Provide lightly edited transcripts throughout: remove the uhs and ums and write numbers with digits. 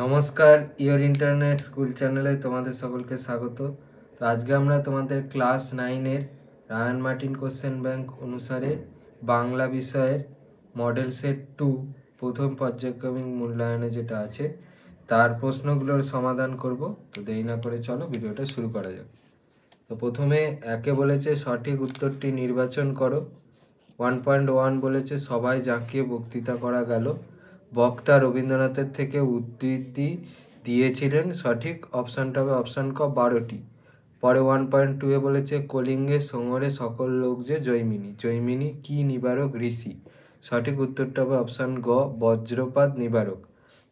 নমস্কার, your internet school চ্যানেলে তোমাদের সকলকে স্বাগত। তো আজকে আমরা তোমাদের ক্লাস 9-এর রায়ান মার্টিন কোশ্চেন ব্যাংক অনুসারে বাংলা বিষয়ের মডেল সেট 2 প্রথম পর্যায়ক্রমিক মূল্যায়নে যেটা আছে তার প্রশ্নগুলোর সমাধান করব। তো দেরি না করে চলো ভিডিওটা শুরু করা যাক। তো প্রথমে একে বলেছে সঠিক উত্তরটি নির্বাচন করো। 1.1 বলেছে সবাই জাঁকিয়ে বক্তৃতা করা গেল। বক্তা রবীন্দ্রনাথের থেকে উদ্ধৃতি দিয়েছিলেন। সঠিক অপশানটা হবে অপশান ক 12টি। পরে 1.2 বলেছে কলিঙ্গে সোঙরে সকল লোক যে জৈমিনী। জৈমিনী কি নিবারক ঋষি। সঠিক উত্তরটা হবে অপশান গ বজ্রপাত নিবারক।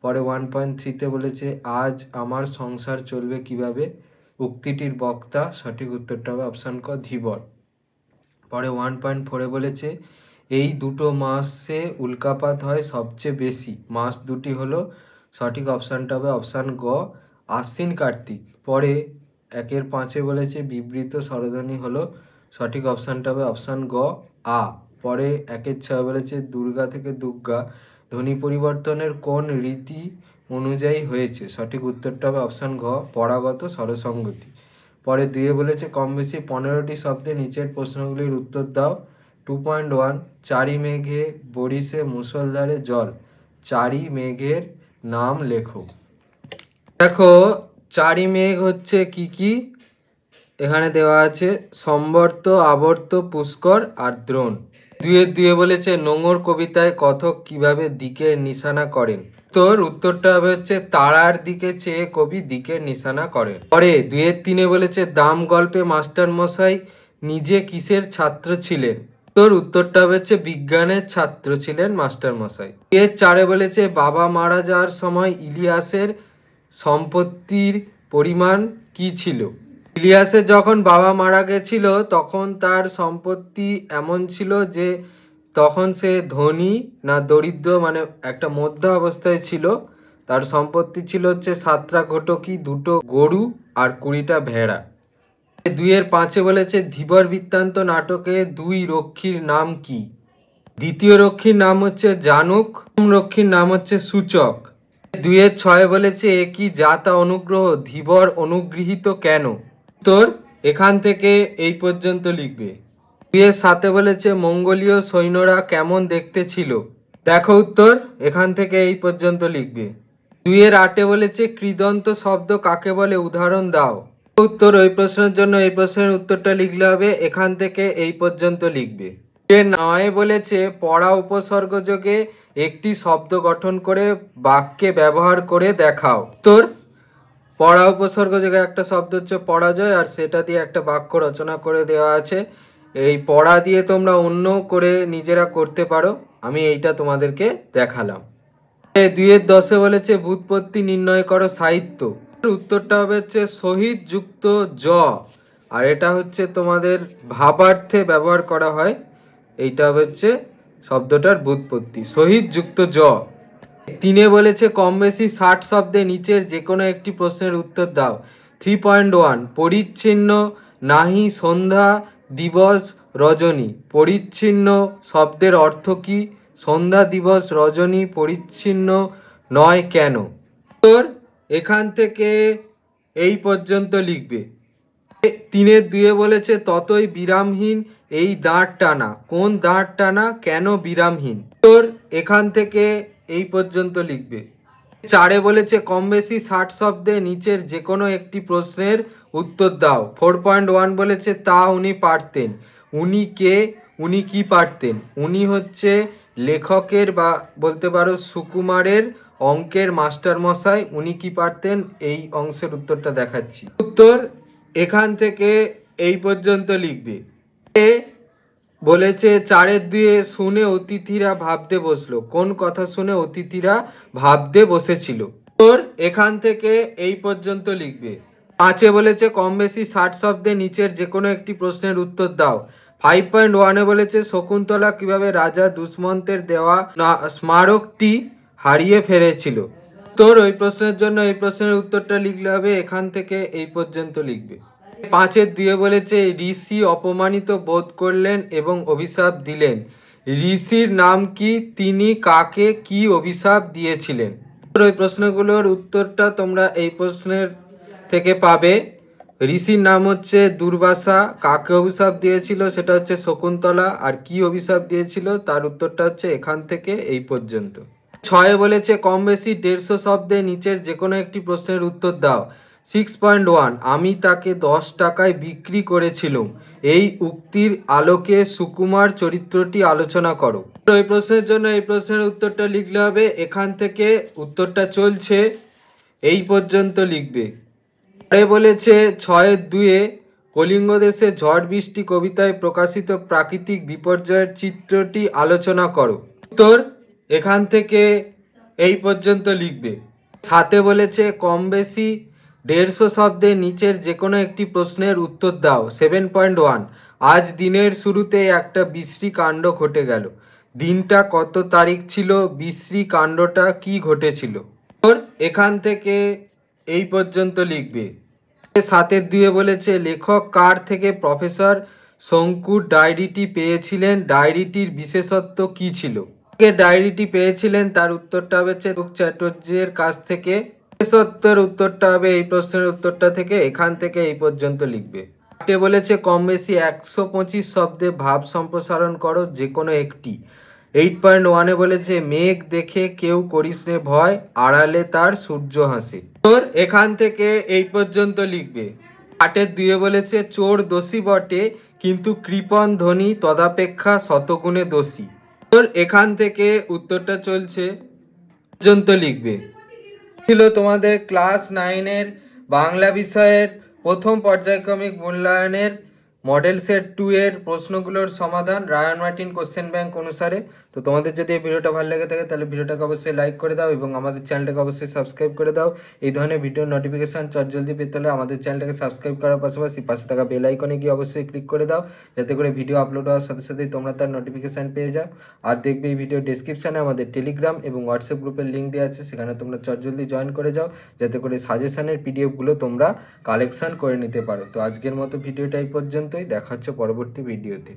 পরে 1.3 বলেছে আজ আমার সংসার চলবে কিভাবে। উক্তিটির বক্তা। সঠিক উত্তরটা হবে অপশান ক ধীবর। পরে 1.4 বলেছে এই দুটো মাসে উল্কাপাত হয় সবচেয়ে বেশি। মাস দুটি হলো। সঠিক অপশানটা হবে অপশান গ আশ্বিন কার্তিক। পরে 1.5 বলেছে বিবৃত স্বরধ্বনি হলো। সঠিক অপশানটা হবে অপশান গ আ। পরে 1.6 বলেছে দুর্গা থেকে দুর্গা ধ্বনি পরিবর্তনের কোন রীতি অনুযায়ী হয়েছে। সঠিক উত্তরটা হবে অপশান ঘ পরাগত স্বরসঙ্গতি। পরে 2 বলেছে কম বেশি 15টি শব্দে নিচের প্রশ্নগুলির উত্তর দাও। 2.1 চারি মেঘে বরিশে মুষলধারে জল। চারি মেঘের নাম লেখো। দেখো চারি মেঘ হচ্ছে কি কি এখানে দেওয়া আছে সম্বর্ত, আবর্ত, পুষ্কর আর দ্রোণ। 2 বলেছে নোঙর কবিতায় কথক কিভাবে দিকের নিশানা করেন। উত্তরটা হবে হচ্ছে তারার দিকে চেয়ে কবি দিকের নিশানা করেন। পরে 2-3 বলেছে দাম গল্পে মাস্টার মশাই নিজে কিসের ছাত্র ছিলেন। উত্তরটা হচ্ছে বিজ্ঞানের ছাত্র ছিলেন মাস্টার মশাই। 4 বলেছে বাবা মারা যাওয়ার সময় ইলিয়াসের সম্পত্তির পরিমাণ কি ছিল। ইলিয়াসের যখন বাবা মারা গেছিল তখন তার সম্পত্তি এমন ছিল যে তখন সে ধনী না দরিদ্র মানে একটা মধ্য অবস্থায় ছিল। তার সম্পত্তি ছিল হচ্ছে 7টা ঘটকি, 2টো গরু আর 20টা ভেড়া। 2-5 বলেছে ধীবর বৃত্তান্ত নাটকে 2 রক্ষীর নাম কি। দ্বিতীয় রক্ষীর নাম হচ্ছে জানুক, প্রথম রক্ষীর নাম হচ্ছে সূচক। 2-6 বলেছে একই জাতা অনুগ্রহ ধীবর অনুগৃহীত কেন। উত্তর এখান থেকে এই পর্যন্ত লিখবে। 2-7 বলেছে মঙ্গোলীয় সৈন্যরা কেমন দেখতে ছিল। দেখো উত্তর এখান থেকে এই পর্যন্ত লিখবে। 2-8 বলেছে কৃদন্ত শব্দ কাকে বলে উদাহরণ দাও। উত্তর ওই প্রশ্নের জন্য এই প্রশ্নের উত্তরটা লিখলে হবে এখান থেকে এই পর্যন্ত লিখবে। 9 বলেছে পড়া উপসর্গ যোগে একটি শব্দ গঠন করে বাক্যে ব্যবহার করে দেখাও। উত্তর পড়া উপসর্গ যোগে একটা শব্দ হচ্ছে পরাজয় আর সেটা দিয়ে একটা বাক্য রচনা করে দেওয়া আছে। এই পড়া দিয়ে তোমরা অন্য করে নিজেরা করতে পারো, আমি এইটা তোমাদেরকে দেখালাম। 2-10 বলেছে ব্যুৎপত্তি নির্ণয় করো সাহিত্য। উত্তরটা হবে হচ্ছে শহীদ যুক্ত জ আর এটা হচ্ছে তোমাদের ভাবার্থে ব্যবহার করা হয়। এইটা হচ্ছে শব্দটার ব্যুৎপত্তি শহীদ যুক্ত জ। 3 বলেছে কম বেশি 60 শব্দে নিচের যে কোনো একটি প্রশ্নের উত্তর দাও। 3.1 পরিচ্ছিন্ন নাহি সন্ধ্যা দিবস রজনী। পরিচ্ছিন্ন শব্দের অর্থ কি। সন্ধ্যা দিবস রজনী পরিচ্ছিন্ন নয় কেন। উত্তর এখান থেকে এই পর্যন্ত লিখবে। 3-2 বলেছে ততই বিরামহীন এই দাঁড় টানা। কোন দাঁড় টানা, কেন বিরামহীন। উত্তর এখান থেকে এই পর্যন্ত লিখবে। 4 বলেছে কম বেশি 60 শব্দে নিচের যে কোনো একটি প্রশ্নের উত্তর দাও। 4.1 বলেছে তা উনি পারতেন। উনি কে, উনি কি পারতেন। উনি হচ্ছে লেখকের বা বলতে পারো সুকুমারের অঙ্কের মাস্টার মশাই। উনি কি পারতেন এই অংশের উত্তরটা দেখাচ্ছি। উত্তর এখান থেকে এই পর্যন্ত লিখবে। বলেছে 4-2 শুনে অতিথিরা ভাবতে বসলো। কোন কথা শুনে অতিথিরা ভাবতে বসেছিল। উত্তর এখান থেকে এই পর্যন্ত লিখবে। 5 বলেছে কম বেশি 60 শব্দে নিচের যে কোনো একটি প্রশ্নের উত্তর দাও। 5.1 বলেছে শকুন্তলা কিভাবে রাজা দুষ্মন্তের দেওয়া স্মারকটি হারিয়ে ফেলেছিল। উত্তর ওই প্রশ্নের জন্য এই প্রশ্নের উত্তরটা লিখলে হবে এখান থেকে এই পর্যন্ত লিখবে। 5-2 বলেছে ঋষি অপমানিত বোধ করলেন এবং অভিশাপ দিলেন। ঋষির নাম কি, তিনি কাকে কি অভিশাপ দিয়েছিলেন। ওই প্রশ্নগুলোর উত্তরটা তোমরা এই প্রশ্নের থেকে পাবে। ঋষির নাম হচ্ছে দুর্বাসা, কাকে অভিশাপ দিয়েছিল সেটা হচ্ছে শকুন্তলা, আর কি অভিশাপ দিয়েছিল তার উত্তরটা হচ্ছে এখান থেকে এই পর্যন্ত। 6 বলেছে কম বেশি 150 শব্দে নিচের যে কোনো একটি প্রশ্নের উত্তর দাও। 6.1 আমি তাকে 10 টাকায় বিক্রি করেছিলাম, এই উক্তির আলোকে সুকুমার চরিত্রটি আলোচনা করো। এই প্রশ্নের জন্য এই প্রশ্নের উত্তরটা লিখলে হবে এখান থেকে উত্তরটা চলছে এই পর্যন্ত লিখবে। পরে বলেছে 6-2 কলিঙ্গ দেশে ঝড় বৃষ্টি কবিতায় প্রকাশিত প্রাকৃতিক বিপর্যয়ের চিত্রটি আলোচনা করো। উত্তর এখান থেকে এই পর্যন্ত লিখবে। 7 বলেছে কম বেশি 150 শব্দে নিচের যে কোনো একটি প্রশ্নের উত্তর দাও। 7.1 আজ দিনের শুরুতে একটা বিশ্রী কাণ্ড ঘটে গেল, দিনটা কত তারিখ ছিল, বিশ্রী কাণ্ডটা কি ঘটেছিল। এখান থেকে এই পর্যন্ত লিখবে। 7-2 বলেছে লেখক কার থেকে প্রফেসর শঙ্কুর ডায়েরিটি পেয়েছিলেন, ডায়েরিটির বিশেষত্ব কি ছিল। ডায়েরিটি পেয়েছিলেন তার উত্তরটা হবে রূপ চ্যাটার্জির কাছ থেকে। বিশেষত্বের উত্তরটা হবে এই প্রশ্নের উত্তরটা থেকে এখান থেকে এই পর্যন্ত লিখবে। বলেছে কম বেশি 125 শব্দে ভাব সম্প্রসারণ করো যে কোনো একটি। 8.1 বলেছে মেঘ দেখে কেউ করিস নে ভয়, আড়ালে তার সূর্য হাসে। তোর এখান থেকে এই পর্যন্ত লিখবে। 8.2 বলেছে চোর দোষী বটে কিন্তু কৃপণ ধনী তদাপেক্ষা শতগুণে দোষী। তোর এখান থেকে উত্তরটা চলছে পর্যন্ত লিখবে। ছিল তোমাদের ক্লাস 9-এর বাংলা বিষয়ের প্রথম পর্যায়ক্রমিক মূল্যায়নের মডেল সেট 2 এর প্রশ্নগুলোর সমাধান রায়ান মার্টিন কোশ্চেন ব্যাংক অনুসারে। তো তোমাদের যদি এই ভিডিওটা ভালো লেগে থাকে তাহলে ভিডিওটাকে অবশ্যই লাইক করে দাও এবং আমাদের চ্যানেলটাকে অবশ্যই সাবস্ক্রাইব করে দাও। এই ধরনের ভিডিওর নোটিফিকেশন জলদি পেতে হলে আমাদের চ্যানেলটাকে সাবস্ক্রাইব করার পাশাপাশি পাশে থাকা বেল আইকনে গিয়ে অবশ্যই ক্লিক করে দাও, যাতে করে ভিডিও আপলোড হওয়ার সাথে সাথেই তোমরা তার নোটিফিকেশন পেয়ে যাও। আর দেখবে এই ভিডিও ডেসক্রিপশনে আমাদের টেলিগ্রাম এবং হোয়াটসঅ্যাপ গ্রুপের লিঙ্ক দেওয়া আছে, সেখানে তোমরা জলদি জয়েন করে যাও, যাতে করে সাজেশনের পিডিএফগুলো তোমরা কালেকশন করে নিতে পারো। তো আজকের মতো ভিডিওটা এই পর্যন্তই, দেখা হচ্ছে পরবর্তী ভিডিওতে।